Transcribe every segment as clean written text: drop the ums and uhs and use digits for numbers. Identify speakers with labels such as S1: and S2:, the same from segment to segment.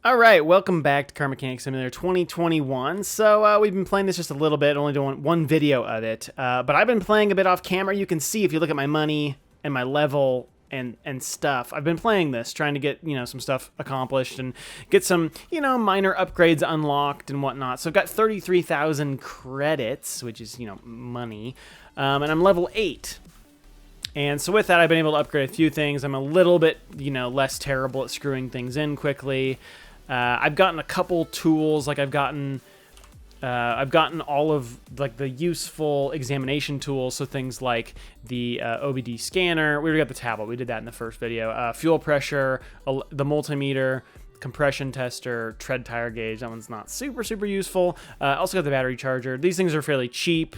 S1: All right, welcome back to Car Mechanic Simulator 2021. So we've been playing this just a little bit, only doing one video of it. But I've been playing a bit off camera. You can see if you look at my money and my level and stuff. I've been playing this, trying to get some stuff accomplished and get some minor upgrades unlocked and whatnot. So I've got 33,000 credits, which is money, and I'm level 8. And so with that, I've been able to upgrade a few things. I'm a little bit less terrible at screwing things in quickly. I've gotten a couple tools, like I've gotten all of like the useful examination tools, so things like the OBD scanner. We already got the tablet. We did that in the first video. Fuel pressure, the multimeter, compression tester, tread tire gauge. That one's not super useful. Also got the battery charger. These things are fairly cheap.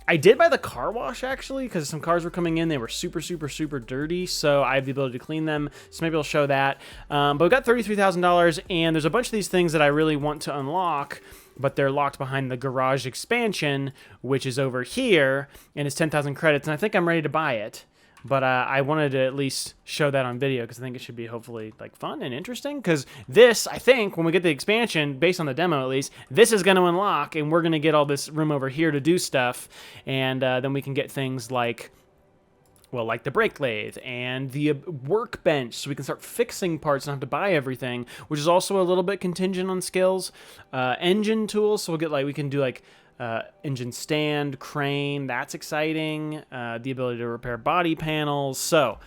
S1: I did buy the car wash, actually, because some cars were coming in. They were super dirty, so I have the ability to clean them, so maybe I'll show that. But we got $33,000, and there's a bunch of these things that I really want to unlock, but they're locked behind the garage expansion, which is over here, and it's 10,000 credits, and I think I'm ready to buy it. But I wanted to at least show that on video because I think it should be hopefully like fun and interesting. Because this, I think, when we get the expansion, based on the demo at least, this is going to unlock, and we're going to get all this room over here to do stuff. And then we can get things like, well, like the brake lathe and the workbench, so we can start fixing parts and not have to buy everything, which is also a little bit contingent on skills. Engine tools, so we'll get we can do engine stand, crane, that's exciting. The ability to repair body panels. So,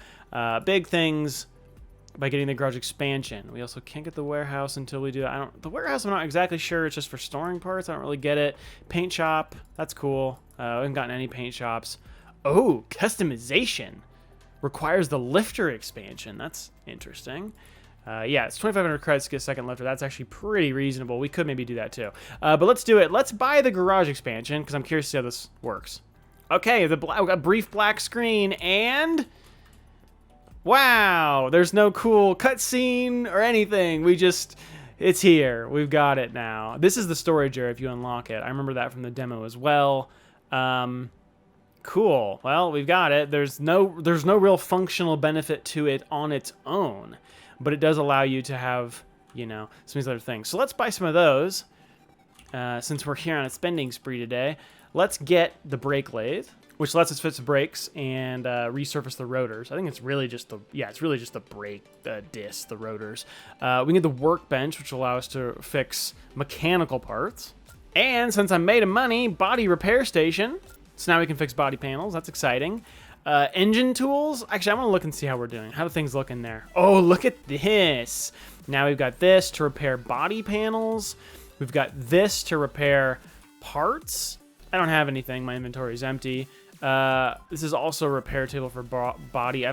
S1: big things by getting the garage expansion. We also can't get the warehouse until we do that. The warehouse, I'm not exactly sure. It's just for storing parts. I don't really get it. Paint shop, that's cool. We haven't gotten any paint shops. Oh, customization requires the lifter expansion. That's interesting. Yeah, it's 2,500 credits to get a second lifter. That's actually pretty reasonable. We could maybe do that too. But let's do it. Let's buy the garage expansion because I'm curious to see how this works. Okay, we got a brief black screen and... wow, there's no cool cutscene or anything. It's here. We've got it now. This is the storage area if you unlock it. I remember that from the demo as well. Cool. Well, we've got it. There's no real functional benefit to it on its own. But it does allow you to have, some of these other things. So let's buy some of those. Since we're here on a spending spree today, let's get the brake lathe, which lets us fix the brakes and resurface the rotors. I think it's really just the brake disc, the rotors. We can get the workbench, which will allow us to fix mechanical parts. And since I'm made of money, body repair station. So now we can fix body panels. That's exciting. Engine tools. Actually, I want to look and see how we're doing. How do things look in there? Oh, look at this. Now we've got this to repair body panels. We've got this to repair parts. I don't have anything. My inventory is empty. This is also a repair table for body.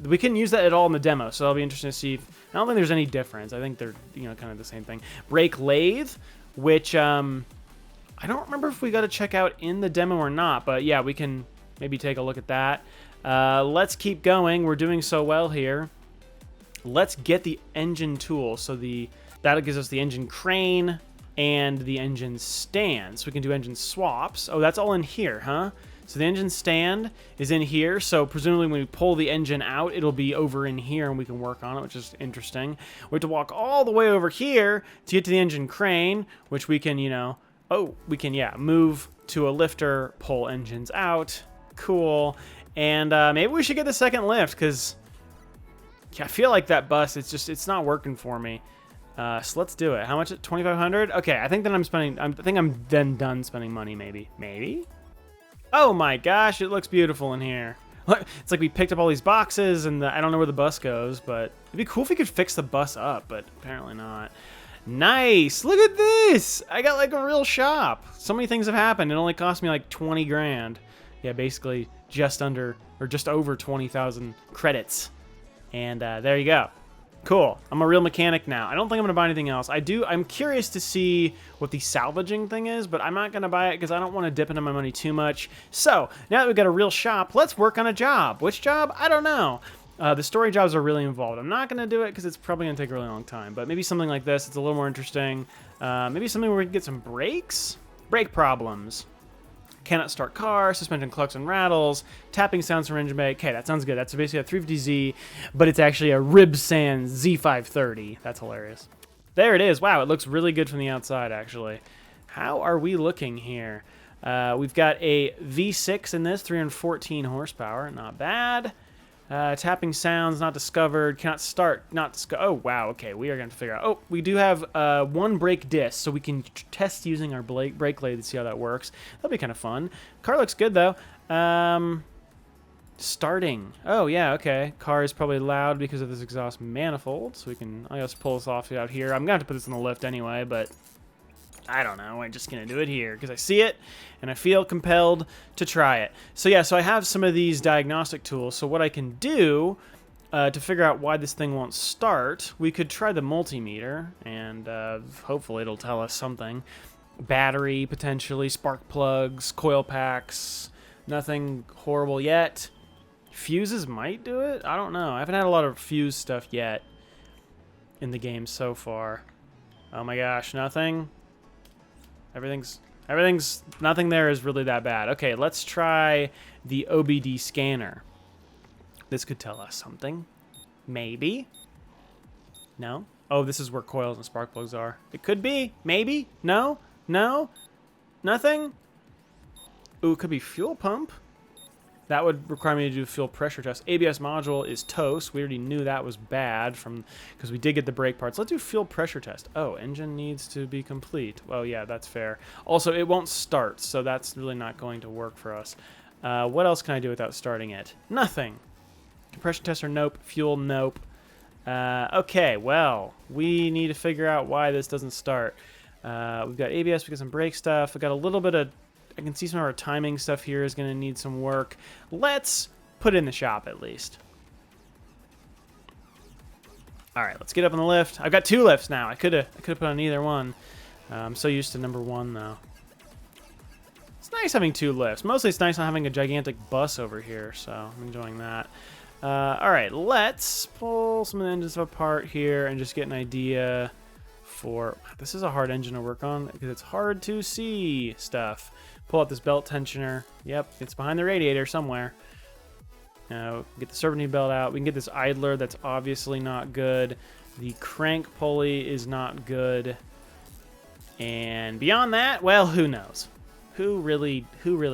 S1: We couldn't use that at all in the demo, so it'll be interesting to see. I don't think there's any difference. I think they're kind of the same thing. Brake lathe, which I don't remember if we got to check out in the demo or not, but yeah, we can maybe take a look at that. Let's keep going. We're doing so well here. Let's get the engine tool. So that gives us the engine crane and the engine stand. So we can do engine swaps. Oh, that's all in here, huh? So the engine stand is in here. So presumably when we pull the engine out, it'll be over in here and we can work on it, which is interesting. We have to walk all the way over here to get to the engine crane, which we can, move to a lifter, pull engines out. Cool. And maybe we should get the second lift because I feel like that bus, it's not working for me. So let's do it. How much? 2,500? Okay, I think I'm then done spending money. Maybe. Oh my gosh, it looks beautiful in here. It's like we picked up all these boxes and I don't know where the bus goes, but it'd be cool if we could fix the bus up, but apparently not. Nice. Look at this. I got like a real shop. So many things have happened. It only cost me like 20 grand. Yeah, basically just under or just over 20,000 credits. And there you go. Cool. I'm a real mechanic now. I don't think I'm going to buy anything else. I'm curious to see what the salvaging thing is, but I'm not going to buy it because I don't want to dip into my money too much. So now that we've got a real shop, let's work on a job. Which job? I don't know. The story jobs are really involved. I'm not going to do it because it's probably going to take a really long time, but maybe something like this. It's a little more interesting. Maybe something where we can get some brakes? Brake problems. Cannot start car, suspension clucks and rattles, tapping sounds from engine bay. Okay, that sounds good. That's basically a 350Z, but it's actually a Ribsan Z530. That's hilarious. There it is. Wow, it looks really good from the outside, actually. How are we looking here? We've got a V6 in this, 314 horsepower. Not bad. Tapping sounds not discovered. Cannot start. Not discovered. Oh, wow. Okay, we are going to figure out. Oh, we do have one brake disc, so we can test using our brake lathe to see how that works. That'll be kind of fun. Car looks good, though. Starting. Oh, yeah, okay. Car is probably loud because of this exhaust manifold, so we can, I guess, pull this off out here. I'm going to have to put this in the lift anyway, but I don't know. I'm just going to do it here because I see it and I feel compelled to try it. So, yeah, so I have some of these diagnostic tools. So what I can do to figure out why this thing won't start, we could try the multimeter and hopefully it'll tell us something. Battery, potentially, spark plugs, coil packs, nothing horrible yet. Fuses might do it? I don't know. I haven't had a lot of fuse stuff yet in the game so far. Oh my gosh, nothing? Everything's nothing there is really that bad. Okay, let's try the OBD scanner. This could tell us something. Maybe. No? Oh, this is where coils and spark plugs are. It could be. Maybe. No? No? Nothing? Ooh, it could be fuel pump. That would require me to do a fuel pressure test. ABS module is toast. We already knew that was bad because we did get the brake parts. Let's do fuel pressure test. Oh, engine needs to be complete. Well, yeah, that's fair. Also, it won't start, so that's really not going to work for us. What else can I do without starting it? Nothing. Compression tester, nope. Fuel, nope. Okay, well, we need to figure out why this doesn't start. We've got ABS, we've got some brake stuff. We've got a little bit of... I can see some of our timing stuff here is going to need some work. Let's put it in the shop at least. All right, let's get up on the lift. I've got 2 lifts now. I could have put on either one. I'm so used to number 1 though. It's nice having 2 lifts. Mostly it's nice not having a gigantic bus over here, so I'm enjoying that. All right, let's pull some of the engines apart here and just get an idea for... This is a hard engine to work on because it's hard to see stuff. Pull out this belt tensioner. Yep, it's behind the radiator somewhere. Get the serpentine belt out. We can get this idler that's obviously not good. The crank pulley is not good. And beyond that, well, who knows? Who really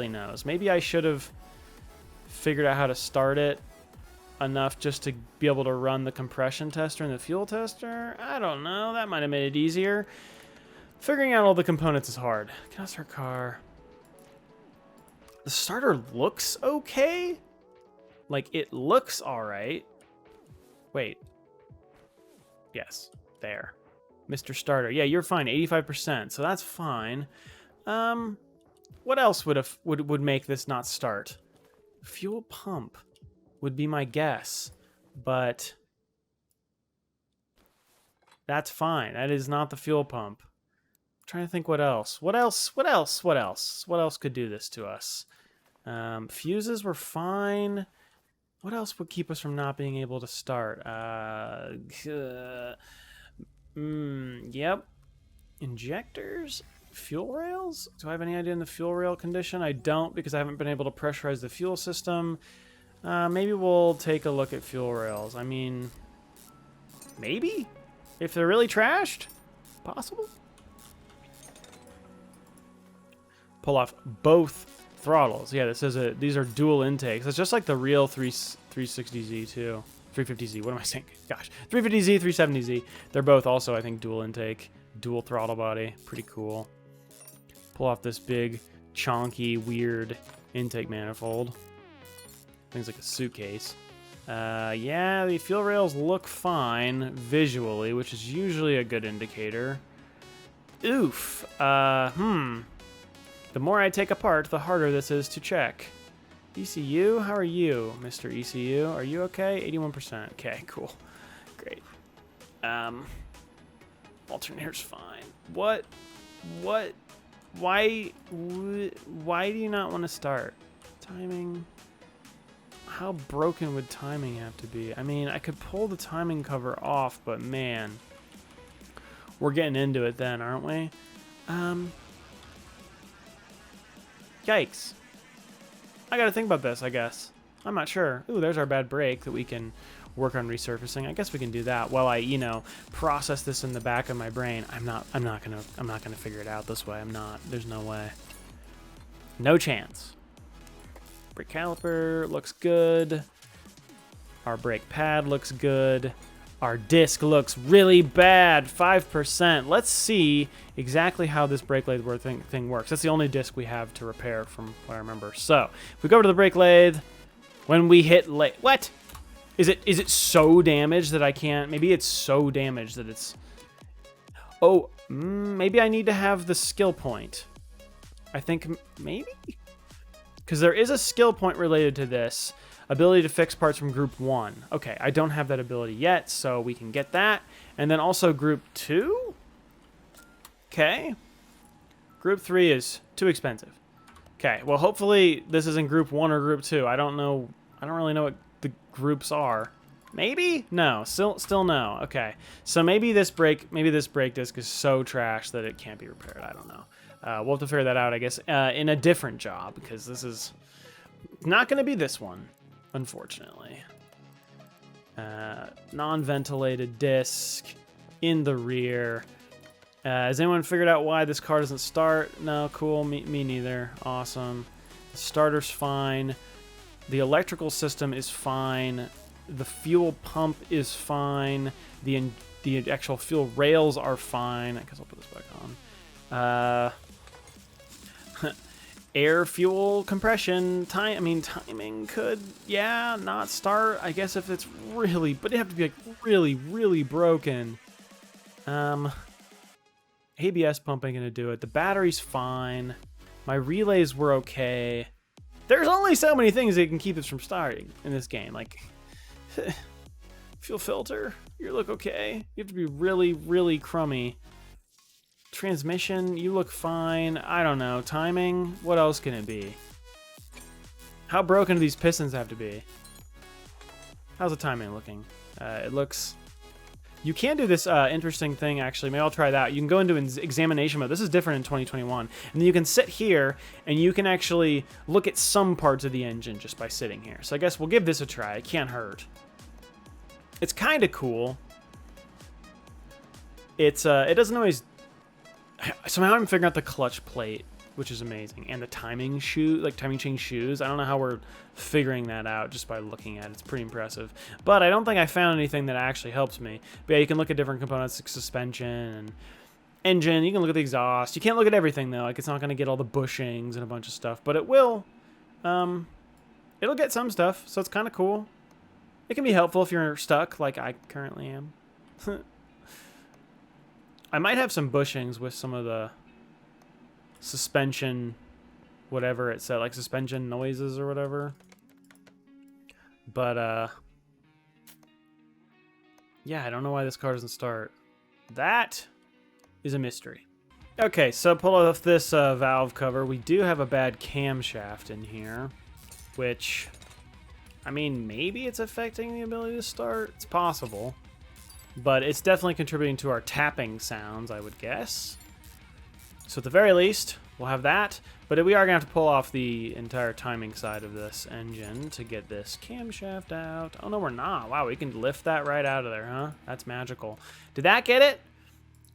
S1: knows? Maybe I should have figured out how to start it enough just to be able to run the compression tester and the fuel tester. I don't know. That might have made it easier. Figuring out all the components is hard. Can I start car? The starter looks okay. Like, it looks all right. Wait. Yes, there. Mr. Starter. Yeah, you're fine. 85%, so that's fine. What else would make this not start? Fuel pump would be my guess, but that's fine. That is not the fuel pump. I'm trying to think what else. What else could do this to us? Fuses were fine. What else would keep us from not being able to start? Yep. Injectors? Fuel rails? Do I have any idea in the fuel rail condition? I don't, because I haven't been able to pressurize the fuel system. Maybe we'll take a look at fuel rails. I mean, maybe? If they're really trashed? Possible? Pull off both throttles. Yeah, this is these are dual intakes. It's just like the real 360Z too. 350Z. What am I saying? Gosh, 350Z, 370Z. They're both also, I think, dual intake, dual throttle body. Pretty cool. Pull off this big, chonky, weird intake manifold. Things like a suitcase. Yeah, the fuel rails look fine visually, which is usually a good indicator. Oof. The more I take apart, the harder this is to check. ECU, how are you, Mr. ECU? Are you okay? 81%. Okay, cool. Great. Alternator's fine. Why do you not want to start? Timing. How broken would timing have to be? I mean, I could pull the timing cover off, but man, we're getting into it then, aren't we? Yikes. I gotta think about this, I guess. I'm not sure. Ooh, there's our bad brake that we can work on resurfacing. I guess we can do that while I, you know, process this in the back of my brain. I'm not gonna figure it out this way. I'm not. There's no way. No chance. Brake caliper looks good. Our brake pad looks good. Our disc looks really bad, 5%. Let's see exactly how this brake lathe thing works. That's the only disc we have to repair from what I remember. So, if we go over to the brake lathe, when we hit what? Is it so damaged that I can't? Maybe it's so damaged that it's... Oh, maybe I need to have the skill point. I think maybe? Because there is a skill point related to this. Ability to fix parts from group 1. Okay, I don't have that ability yet, so we can get that. And then also group 2? Okay. Group 3 is too expensive. Okay, well hopefully this is in group 1 or group 2. I don't know. I don't really know what the groups are. Maybe? No, still no. Okay. So maybe this brake disc is so trash that it can't be repaired. I don't know. We'll have to figure that out, I guess, in a different job, because this is not going to be this one. Unfortunately. Non-ventilated disc in the rear. Has anyone figured out why this car doesn't start? No, cool. Me neither. Awesome. The starter's fine. The electrical system is fine. The fuel pump is fine. The actual fuel rails are fine. I guess I'll put this back on. Air, fuel, compression, timing could, yeah, not start. I guess if it's really, but it'd have to be like really broken. ABS pump ain't gonna do it. The battery's fine. My relays were okay. There's only so many things that can keep us from starting in this game. Like, fuel filter, you look okay. You have to be really crummy. Transmission, you look fine. I don't know. Timing, what else can it be? How broken do these pistons have to be? How's the timing looking? It looks... You can do this interesting thing, actually. Maybe I'll try that. You can go into examination mode. This is different in 2021. And then you can sit here, and you can actually look at some parts of the engine just by sitting here. So I guess we'll give this a try. It can't hurt. It's kind of cool. It doesn't always... Somehow I'm figuring out the clutch plate, which is amazing, and the timing chain shoes. I don't know how we're figuring that out just by looking at it. It's pretty impressive, but I don't think I found anything that actually helps me. But yeah, you can look at different components like suspension and engine. You can look at the exhaust. You can't look at everything though. Like, it's not going to get all the bushings and a bunch of stuff, but it will. It'll get some stuff, so it's kind of cool. It can be helpful if you're stuck, like I currently am. I might have some bushings with some of the suspension, whatever it said, like suspension noises or whatever. But, yeah, I don't know why this car doesn't start. That is a mystery. Okay, so pull off this valve cover. We do have a bad camshaft in here, which, I mean, maybe it's affecting the ability to start. It's possible. But it's definitely contributing to our tapping sounds, I would guess. So at the very least, we'll have that. But we are going to have to pull off the entire timing side of this engine to get this camshaft out. Oh, no, we're not. Wow, we can lift that right out of there, huh? That's magical. Did that get it?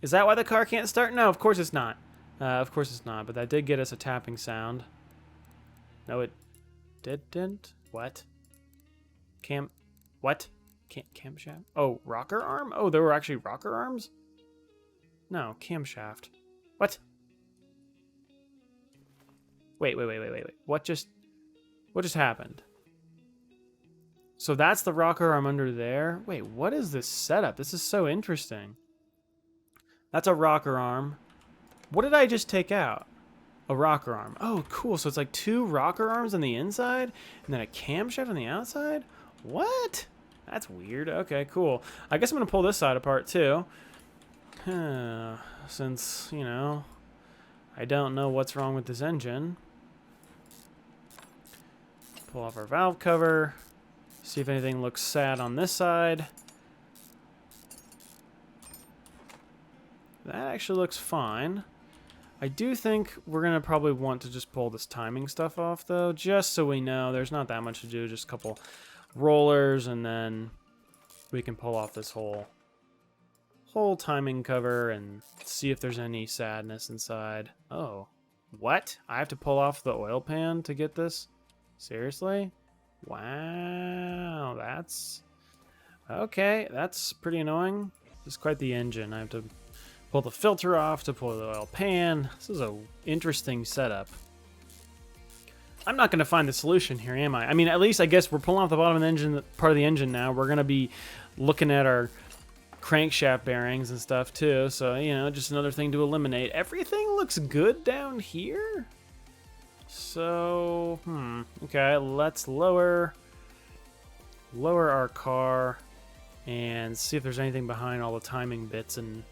S1: Is that why the car can't start? No, of course it's not. Of course it's not, but that did get us a tapping sound. No, it didn't. What? What? Camshaft? Oh, rocker arm? Oh, there were actually rocker arms? No, camshaft. What? Wait. What just happened? So that's the rocker arm under there? Wait, what is this setup? This is so interesting. That's a rocker arm. What did I just take out? A rocker arm. Oh, cool. So it's like 2 rocker arms on the inside and then a camshaft on the outside? What? That's weird. Okay, cool. I guess I'm going to pull this side apart, too. Since, you know, I don't know what's wrong with this engine. Pull off our valve cover. See if anything looks sad on this side. That actually looks fine. I do think we're going to probably want to just pull this timing stuff off, though, just so we know. There's not that much to do, just a couple rollers, and then we can pull off this whole timing cover and see if there's any sadness inside. Oh, what? I have to pull off the oil pan to get this? Seriously? Wow, that's... Okay, that's pretty annoying. This is quite the engine. I have to pull the filter off to pull the oil pan. This is a interesting setup. I'm not going to find the solution here, am I? I mean, at least I guess we're pulling off the bottom of the engine, part of the engine now. We're going to be looking at our crankshaft bearings and stuff too. So, you know, just another thing to eliminate. Everything looks good down here. So, okay, let's lower our car and see if there's anything behind all the timing bits and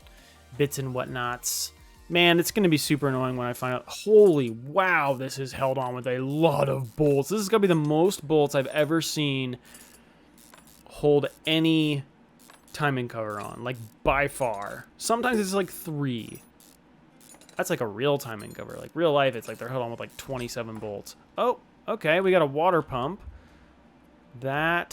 S1: whatnots. Man, it's going to be super annoying when I find out. Holy wow, this is held on with a lot of bolts. This is going to be the most bolts I've ever seen hold any timing cover on, like by far. Sometimes it's like 3. That's like a real timing cover. Like real life, it's like they're held on with like 27 bolts. Oh, okay, we got a water pump. I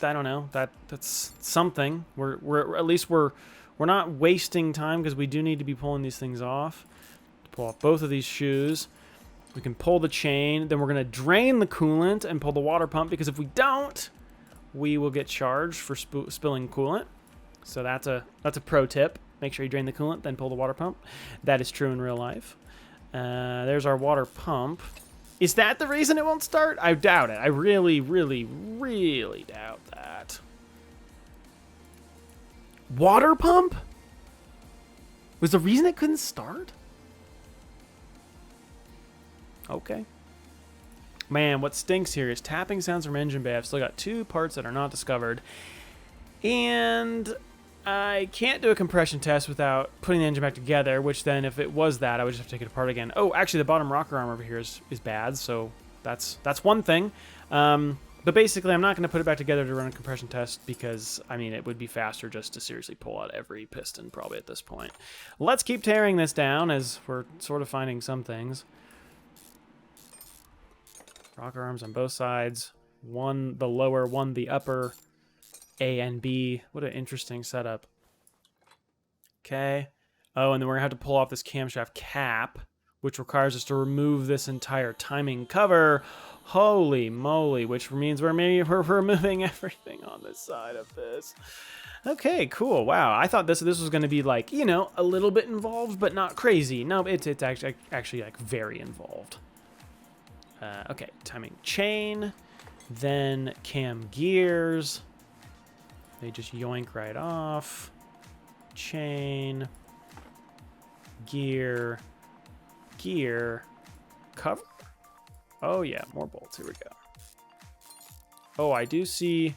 S1: don't know. That's something. We're at least we're not wasting time because we do need to be pulling these things off. Pull off both of these shoes. We can pull the chain. Then we're gonna drain the coolant and pull the water pump because if we don't, we will get charged for spilling coolant. So that's a pro tip. Make sure you drain the coolant, then pull the water pump. That is true in real life. There's our water pump. Is that the reason it won't start? I doubt it. I really, really, really doubt that. Water pump? Was the reason it couldn't start? Okay. Man, what stinks here is tapping sounds from engine bay. I've still got 2 parts that are not discovered. And I can't do a compression test without putting the engine back together, which then if it was that, I would just have to take it apart again. Oh, actually the bottom rocker arm over here is bad, so that's one thing. But basically I'm not going to put it back together to run a compression test because, I mean, it would be faster just to seriously pull out every piston probably at this point. Let's keep tearing this down as we're sort of finding some things. Rocker arms on both sides. One the lower, one the upper. A and B. What an interesting setup. Okay. Oh, and then we're going to have to pull off this camshaft cap, which requires us to remove this entire timing cover. Holy moly, which means we're removing everything on this side of this. Okay, cool. Wow, I thought this was going to be like, you know, a little bit involved, but not crazy. No, it's actually like very involved. Okay, timing chain, then cam gears. They just yoink right off. Chain. Gear. Cover? Oh yeah, more bolts. Here we go. Oh, I do see...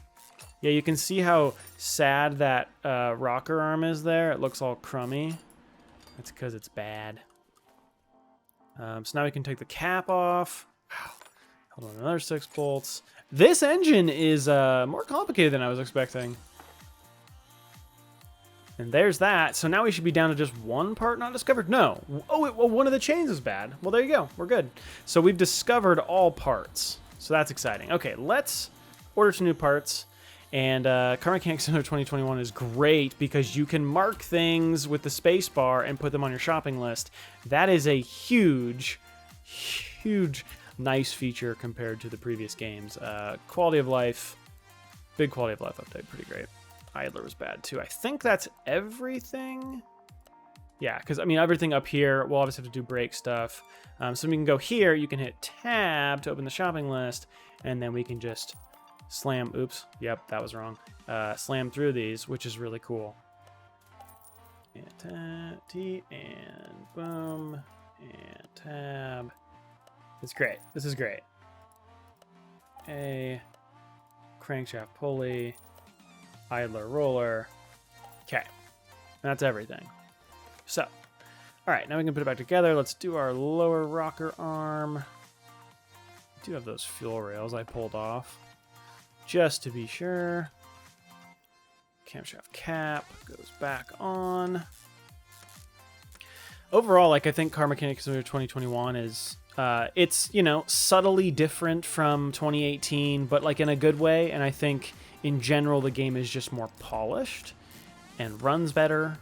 S1: Yeah, you can see how sad that rocker arm is there. It looks all crummy. That's because it's bad. So now we can take the cap off. Wow. Hold on, another 6 bolts. This engine is more complicated than I was expecting. And there's that. So now we should be down to just 1 part not discovered. No. Oh, well, one of the chains is bad. Well, there you go. We're good. So we've discovered all parts. So that's exciting. Okay, let's order some new parts. And Car Mechanic Simulator 2021 is great because you can mark things with the space bar and put them on your shopping list. That is a huge, huge, nice feature compared to the previous games. Quality of life, big quality of life update, pretty great. Idler was bad too. I think that's everything. Yeah, because I mean everything up here, we'll obviously have to do brake stuff. So we can go here, you can hit tab to open the shopping list, and then we can just slam, oops, yep, that was wrong. Slam through these, which is really cool. And T, and boom, and tab. It's great, this is great. A crankshaft pulley, idler roller. Okay, that's everything. So, all right, now we can put it back together. Let's do our lower rocker arm. I do have those fuel rails I pulled off, just to be sure. Camshaft cap goes back on. Overall, like I think Car Mechanic Simulator 2021 is It's, you know, subtly different from 2018, but like in a good way. And I think in general, the game is just more polished and runs better.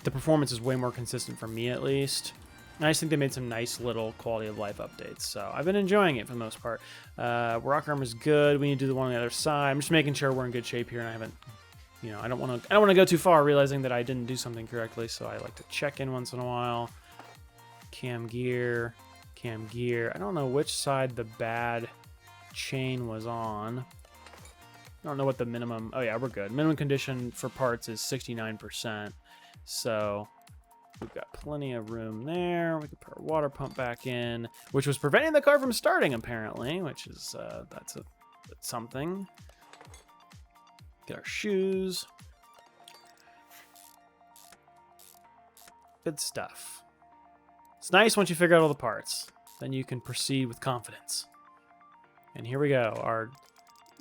S1: The performance is way more consistent for me, at least. And I just think they made some nice little quality of life updates. So I've been enjoying it for the most part. Rock arm is good. We need to do the one on the other side. I'm just making sure we're in good shape here, and I haven't, you know, I don't want to go too far, realizing that I didn't do something correctly. So I like to check in once in a while. Cam gear. I don't know which side the bad chain was on. I don't know what the minimum. Oh yeah, we're good. Minimum condition for parts is 69%. So we've got plenty of room there. We could put our water pump back in, which was preventing the car from starting, apparently, which is, that's something. Get our shoes. Good stuff. It's nice once you figure out all the parts. Then you can proceed with confidence. And here we go. Our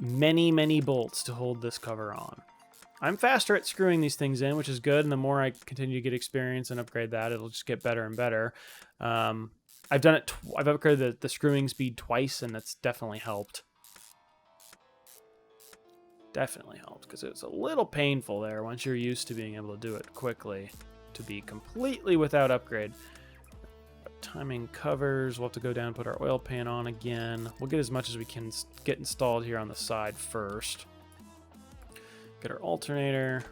S1: many, many bolts to hold this cover on. I'm faster at screwing these things in, which is good. And the more I continue to get experience and upgrade that, it'll just get better and better. I've done it. I've upgraded the screwing speed twice, and that's definitely helped. Definitely helped, because it was a little painful there once you're used to being able to do it quickly, to be completely without upgrade. Timing covers. We'll have to go down and put our oil pan on again. We'll get as much as we can get installed here on the side first. Get our alternator.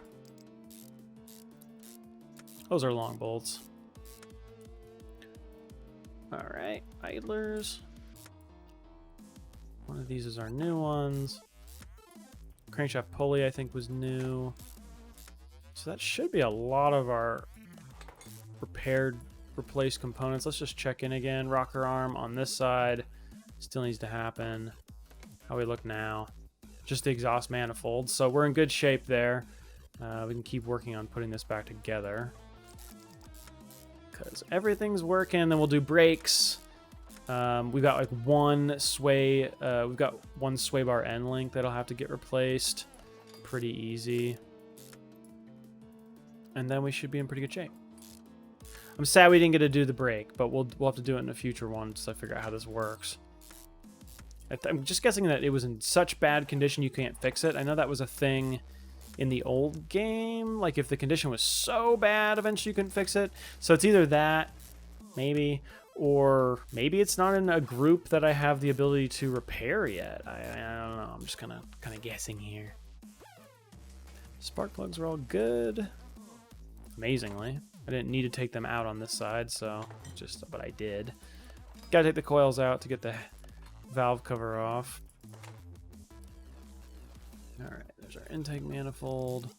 S1: Those are long bolts. All right, idlers. One of these is our new ones. Crankshaft pulley, I think, was new. So that should be a lot of our replaced components. Let's just check in again. Rocker arm on this side still needs to happen. How we look now. Just the exhaust manifold. So we're in good shape there. We can keep working on putting this back together, because everything's working. Then we'll do brakes. We've got like one sway. We've got one sway bar end link that'll have to get replaced. Pretty easy. And then we should be in pretty good shape. I'm sad we didn't get to do the brake, but we'll have to do it in a future one so I figure out how this works. I'm just guessing that it was in such bad condition you can't fix it. I know that was a thing in the old game. Like if the condition was so bad, eventually you couldn't fix it. So it's either that, maybe, or maybe it's not in a group that I have the ability to repair yet. I don't know. I'm just kind of guessing here. Spark plugs are all good. Amazingly. I didn't need to take them out on this side, but I did. Gotta take the coils out to get the valve cover off. All right, there's our intake manifold.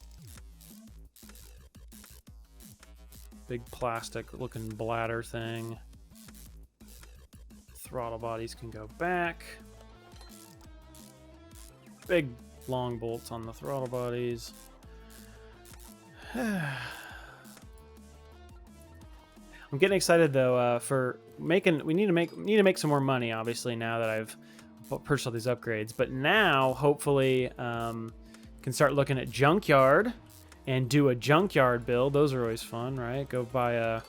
S1: Big plastic looking bladder thing. Throttle bodies can go back. Big long bolts on the throttle bodies. I'm getting excited though for making. We need to make some more money. Obviously, now that I've purchased all these upgrades, but now hopefully can start looking at junkyard and do a junkyard build. Those are always fun, right? Go buy a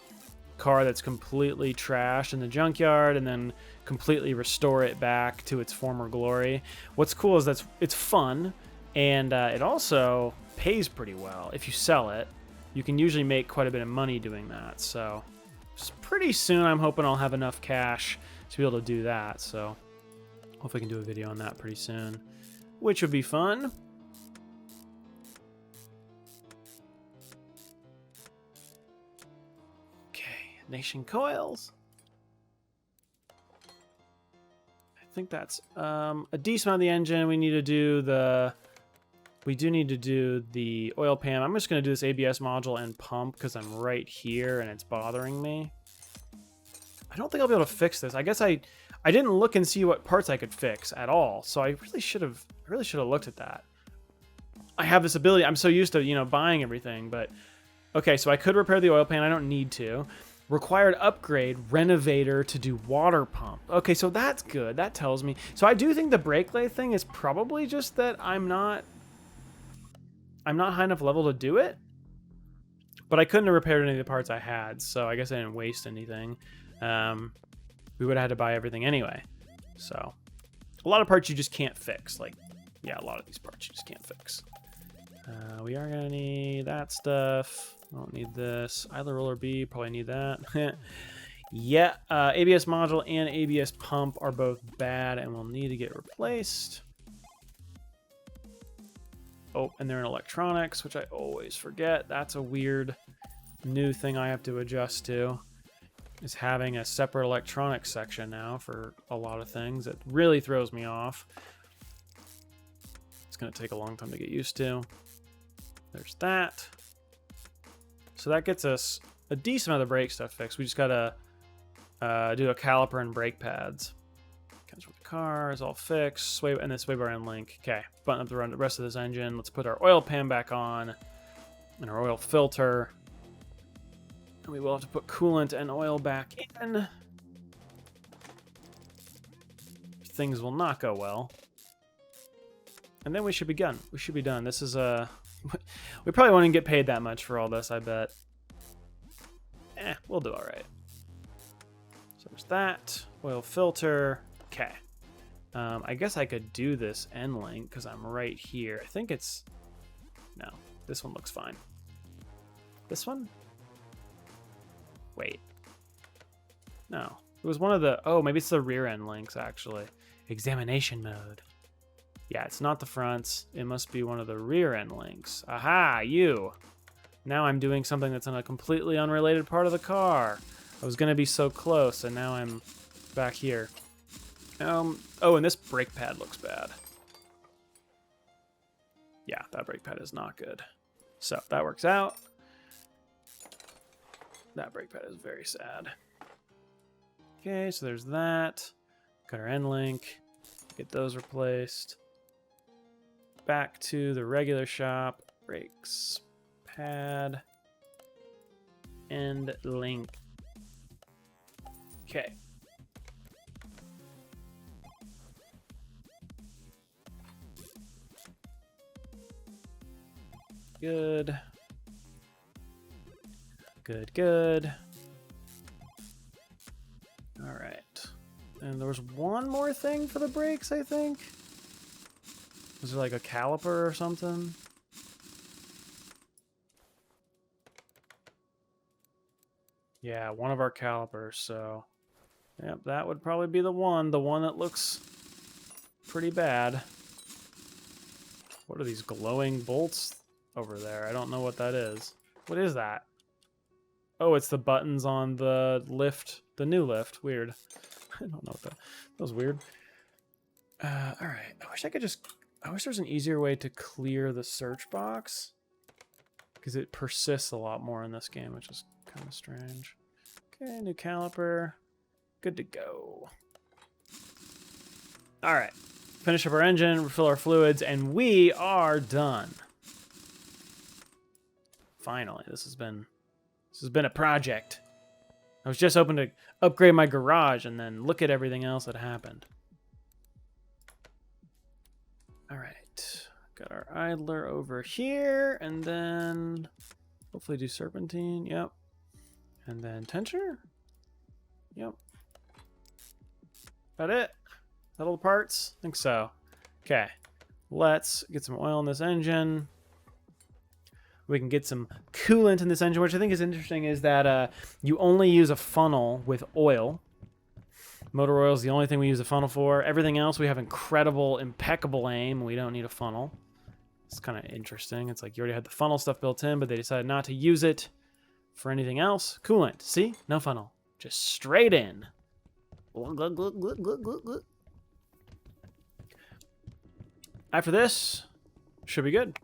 S1: car that's completely trashed in the junkyard and then completely restore it back to its former glory. What's cool is it's fun, and it also pays pretty well if you sell it. You can usually make quite a bit of money doing that. So pretty soon I'm hoping I'll have enough cash to be able to do that. So hopefully I can do a video on that pretty soon, which would be fun. Okay, Nation coils. I think that's a decent amount of the engine. We do need to do the oil pan. I'm just going to do this ABS module and pump because I'm right here and it's bothering me. I don't think I'll be able to fix this. I guess I didn't look and see what parts I could fix at all. So I really should have looked at that. I have this ability. I'm so used to, you know, buying everything, but okay, so I could repair the oil pan. I don't need to. Required upgrade, renovator to do water pump. Okay, so that's good. That tells me. So I do think the brake lathe thing is probably just that I'm not high enough level to do it, but I couldn't have repaired any of the parts I had, so I guess I didn't waste anything. we would have had to buy everything anyway. So a lot of parts you just can't fix. Like, yeah, a lot of these parts you just can't fix. We are gonna need that stuff. I don't need this. Idler roller B, probably need that. Yeah, ABS module and ABS pump are both bad and will need to get replaced. Oh, and they're in electronics, which I always forget. That's a weird new thing I have to adjust to, is having a separate electronics section now for a lot of things. It really throws me off. It's going to take a long time to get used to. There's that. So that gets us a decent amount of the brake stuff fixed. We just got to do a caliper and brake pads. Comes with the car, is all fixed. Sway, and then sway bar and link. Okay, button up the rest of this engine. Let's put our oil pan back on and our oil filter. And we will have to put coolant and oil back in. Things will not go well. And then we should be done. We should be done. This is we probably won't even get paid that much for all this, I bet. We'll do all right. So there's that. Oil filter. Okay. I guess I could do this end link because I'm right here. I think it's... No, this one looks fine. This one? Wait. No. It was one of the... Oh, maybe it's the rear end links, actually. Examination mode. Yeah, it's not the fronts. It must be one of the rear end links. Aha, you. Now I'm doing something that's in a completely unrelated part of the car. I was going to be so close, and now I'm back here. Oh, and this brake pad looks bad. Yeah, that brake pad is not good. So that works out. That brake pad is very sad. Okay, so there's that. Got our end link. Get those replaced. Back to the regular shop. Brakes, pad, end link. Okay. Good. Good. All right. And there was one more thing for the brakes, I think. Was there like a caliper or something? Yeah, one of our calipers, so... Yep, that would probably be the one that looks pretty bad. What are these glowing bolts over there? I don't know what that is. What is that? Oh, it's the buttons on the lift, the new lift. Weird. I don't know what that was weird. All right. I wish there's an easier way to clear the search box, because it persists a lot more in this game, which is kind of strange. Okay, new caliper. Good to go. All right. Finish up our engine, refill our fluids, and we are done. Finally, this has been a project. I was just hoping to upgrade my garage and then look at everything else that happened. All right, got our idler over here, and then hopefully do serpentine. Yep, and then tensioner. Yep. That it? That all the parts? I think so. Okay, let's get some oil in this engine. We can get some coolant in this engine, which I think is interesting, is that you only use a funnel with oil. Motor oil is the only thing we use a funnel for. Everything else, we have incredible, impeccable aim. We don't need a funnel. It's kind of interesting. It's like you already had the funnel stuff built in, but they decided not to use it for anything else. Coolant. See? No funnel. Just straight in. After this, should be good.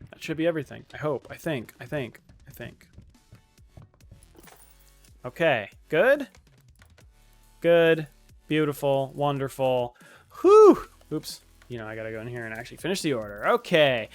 S1: That should be everything. I hope. I think. Okay. Good? Good. Beautiful. Wonderful. Whew! Oops. You know, I gotta go in here and actually finish the order. Okay.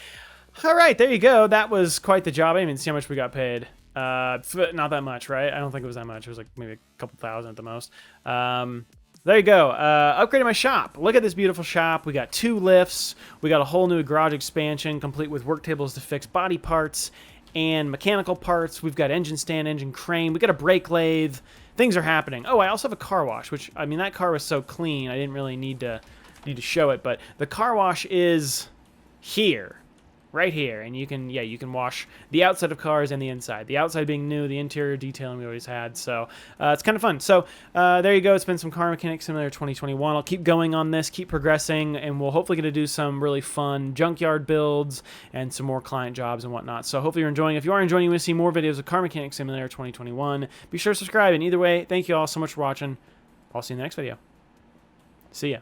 S1: All right, there you go. That was quite the job. I didn't even see how much we got paid. Not that much, right? I don't think it was that much. It was like maybe a couple thousand at the most. There you go. Upgraded my shop. Look at this beautiful shop. We got 2 lifts. We got a whole new garage expansion, complete with work tables to fix body parts. and mechanical parts. We've got engine stand, engine crane. We got a brake lathe. Things are happening. Oh, I also have a car wash, which, I mean, that car was so clean, I didn't really need to show it, but the car wash is here. Right here, and you can wash the outside of cars and the inside. The outside being new, the interior detailing we always had, so it's kind of fun. So there you go. It's been some Car Mechanic Simulator 2021. I'll keep going on this, keep progressing, and we'll hopefully get to do some really fun junkyard builds and some more client jobs and whatnot. So hopefully you're enjoying. If you are enjoying, you want to see more videos of Car Mechanic Simulator 2021, be sure to subscribe. And either way, thank you all so much for watching. I'll see you in the next video. See ya.